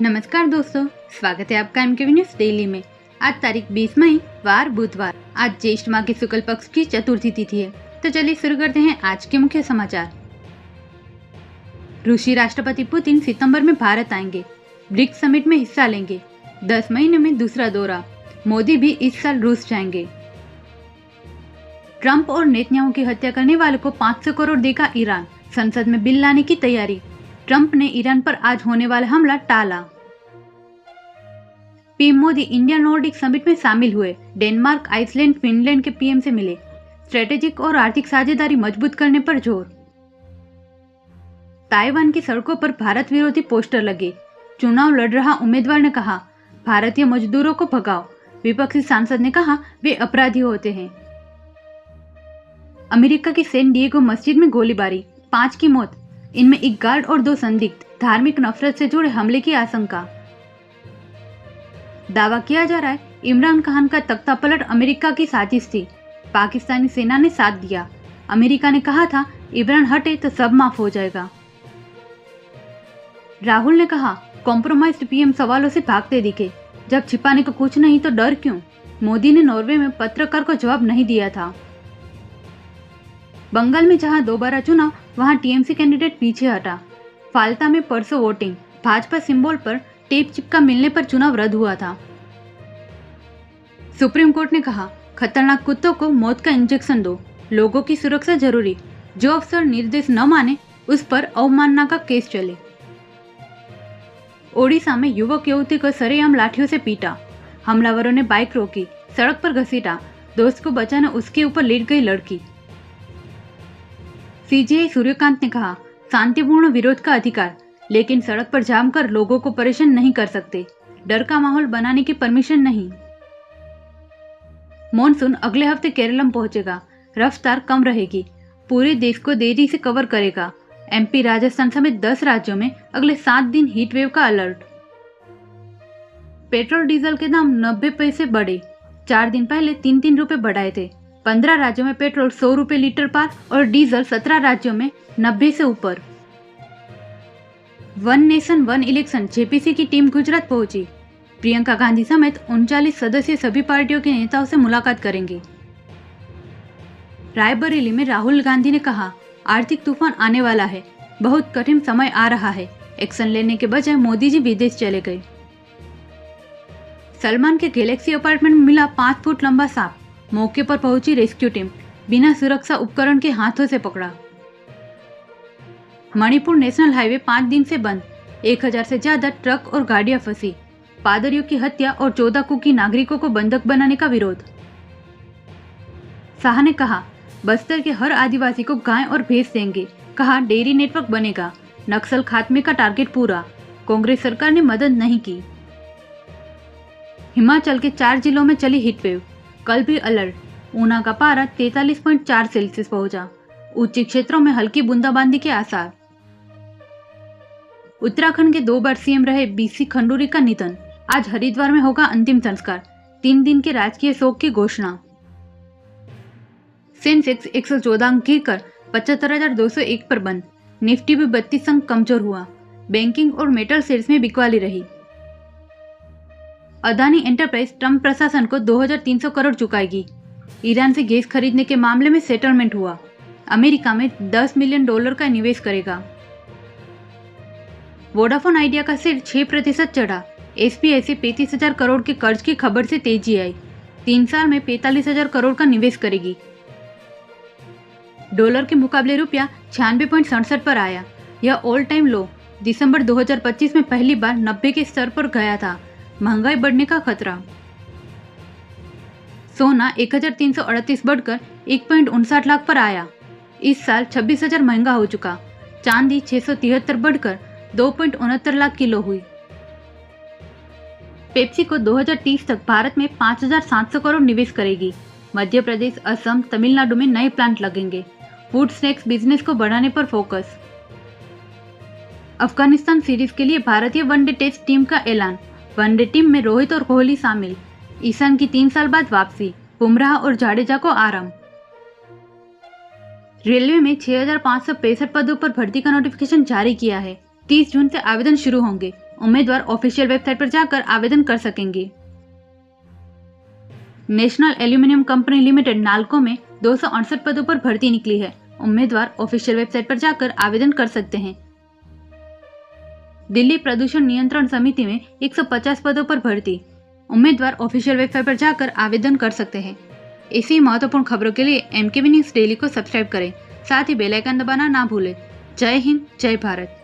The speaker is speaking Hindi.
नमस्कार दोस्तों, स्वागत है आपका एमकेवी न्यूज डेली में। आज तारीख 20 मई वार बुधवार। आज ज्येष्ठ माह के शुक्ल पक्ष की चतुर्थी तिथि है। तो चलिए शुरू करते हैं आज के मुख्य समाचार। रूसी राष्ट्रपति पुतिन सितंबर में भारत आएंगे, ब्रिक्स समिट में हिस्सा लेंगे। 10 महीने में दूसरा दौरा। मोदी भी इस साल रूस जाएंगे। ट्रंप और नेतन्याहू की हत्या करने वाले को 500 करोड़ देगा ईरान, संसद में बिल लाने की तैयारी। ट्रंप ने ईरान पर आज होने वाला हमला टाला। PM Modi India Nordic summit में शामिल हुए। डेनमार्क, आइसलैंड, फिनलैंड के पीएम से मिले। स्ट्रेटेजिक और आर्थिक साझेदारी मजबूत करने पर जोर। ताइवान की सड़कों पर भारत विरोधी पोस्टर लगे। चुनाव लड़ रहा उम्मीदवार ने कहा, भारतीय मजदूरों को भगाओ। विपक्षी सांसद ने कहा, वे अपराधी होते हैं। अमेरिका की सैन डिएगो मस्जिद में गोलीबारी, 5 की मौत, इनमें एक गार्ड और 2 संदिग्ध। धार्मिक नफरत से जुड़े हमले की आशंका। दावा किया जा रहा है इमरान खान का तख्ता पलट अमेरिका की साजिश थी। पाकिस्तानी सेना ने साथ दिया। अमेरिका ने कहा था, इमरान हटे तो सब माफ हो जाएगा। राहुल ने कहा, कॉम्प्रोमाइज्ड पीएम सवालों से भागते दिखे। जब छिपाने को कुछ नहीं तो डर क्यों। मोदी ने नॉर्वे में पत्रकार को जवाब नहीं दिया था। बंगाल में जहां दोबारा चुनाव, वहां टीएमसी कैंडिडेट पीछे हटा। फाल्टा में परसों वोटिंग, भाजपा सिंबल पर टेप चिपका मिलने पर चुनाव रद्द हुआ था। सुप्रीम कोर्ट ने कहा, खतरनाक कुत्तों को मौत का इंजेक्शन दो। लोगों की सुरक्षा जरूरी। जो अफसर निर्देश न माने उस पर अवमानना का केस चले। ओडिशा में युवक युवती को सरेआम लाठियों से पीटा। हमलावरों ने बाइक रोकी, सड़क पर घसीटा। दोस्त को बचाने उसके ऊपर लेट गई लड़की। सीजेआई सूर्यकांत ने कहा, शांतिपूर्ण विरोध का अधिकार, लेकिन सड़क पर जाम कर लोगों को परेशान नहीं कर सकते। डर का माहौल बनाने की परमिशन नहीं। मॉनसून अगले हफ्ते केरलम पहुंचेगा। रफ्तार कम रहेगी। पूरे देश को देरी से कवर करेगा। एमपी, राजस्थान समेत 10 राज्यों में अगले 7 दिन हीट वेव का अलर्ट। पेट्रोल डीजल के दाम 90 पैसे बढ़े। 4 दिन पहले 3-3 रुपए बढ़ाए थे। 15 राज्यों में पेट्रोल 100 रुपए लीटर पार और डीजल 17 राज्यों में 90 से ऊपर। One nation one election JPC की टीम गुजरात पहुंची। प्रियंका गांधी समेत 39 सदस्य सभी पार्टियों के नेताओं से मुलाकात करेंगे। रायबरेली में राहुल गांधी ने कहा, आर्थिक तूफान आने वाला है, बहुत कठिन समय आ रहा है। एक्शन लेने के बजाय मोदी जी विदेश चले गए। सलमान के गैलेक्सी अपार्टमेंट में मिला 5 फुट लंबा सांप। मौके पर पहुंची रेस्क्यू टीम, बिना सुरक्षा उपकरण के हाथों से पकड़ा। मणिपुर नेशनल हाईवे 5 दिन से बंद। 1000 से ज्यादा ट्रक और गाड़ियां फंसी। पादरियों की हत्या और 14 कुकी नागरिकों को बंधक बनाने का विरोध। शाह ने कहा, बस्तर के हर आदिवासी को गाय और भैंस देंगे। कहा, डेयरी नेटवर्क बनेगा। नक्सल खात्मे का टारगेट पूरा। कांग्रेस सरकार ने मदद नहीं की। हिमाचल के 4 जिलों में चली हीटवेव, कल भी अलर्ट। ऊना का पारा 43.4 सेल्सियस पहुंचा। ऊंचे क्षेत्रों में हल्की बूंदाबांदी के आसार। उत्तराखंड के 2 बार सीएम रहे बीसी खंडूरी का निधन। आज हरिद्वार में होगा अंतिम संस्कार। 3 दिन के राजकीय शोक की घोषणा। सेंसेक्स 114 अंक गिरकर 75,201 पर बंद। निफ्टी भी 32 अंक कमजोर हुआ। बैंकिंग और मेटल शेयर्स में बिकवाली रही। अदानी एंटरप्राइज ट्रंप प्रशासन को 2300 करोड़ चुकाएगी। ईरान से गैस खरीदने के मामले में सेटलमेंट हुआ। अमेरिका में $10 मिलियन का निवेश करेगा। वोडाफोन आइडिया का शेयर 6% चढ़ा। एसबीआई से 35,000 करोड़ के कर्ज की खबर से तेजी आई। 3 साल में 45,000 करोड़ का निवेश करेगी। डॉलर के मुकाबले रुपया 96.67 पर आया। यह ऑल टाइम लो। दिसंबर 2025 में पहली बार 90 के स्तर पर गया था। महंगाई बढ़ने का खतरा। सोना 1338 बढ़कर 1.59 लाख पर आया। इस साल 26,000 महंगा हो चुका। चांदी 673 बढ़कर 2.69 लाख किलो हुई। पेप्सी को 2030 तक भारत में 5,700 करोड़ निवेश करेगी। मध्य प्रदेश, असम, तमिलनाडु में नए प्लांट लगेंगे। फूड स्नैक्स बिजनेस को बढ़ाने पर फोकस। अफगानिस्तान सीरीज के लिए भारतीय वनडे टेस्ट टीम का ऐलान। वनडे टीम में रोहित और कोहली शामिल। ईशान की 3 साल बाद वापसी। बुमराह और जाडेजा को आराम। रेलवे में 6,565 पदों पर भर्ती का नोटिफिकेशन जारी किया है। 30 जून से आवेदन शुरू होंगे। उम्मीदवार ऑफिशियल वेबसाइट पर जाकर आवेदन कर सकेंगे। National aluminium company limited NALCO में 268 पदों पर भर्ती निकली है। उम्मीदवार ऑफिशियल वेबसाइट पर जाकर आवेदन कर सकते हैं। दिल्ली प्रदूषण नियंत्रण समिति में 150 पदों पर भर्ती। उम्मीदवार ऑफिशियल वेबसाइट पर जाकर आवेदन कर सकते हैं। ऐसी महत्वपूर्ण खबरों के लिए MKV न्यूज़ डेली को सब्सक्राइब करें, साथ ही बेल आइकन दबाना ना भूलें। जय हिंद, जय भारत।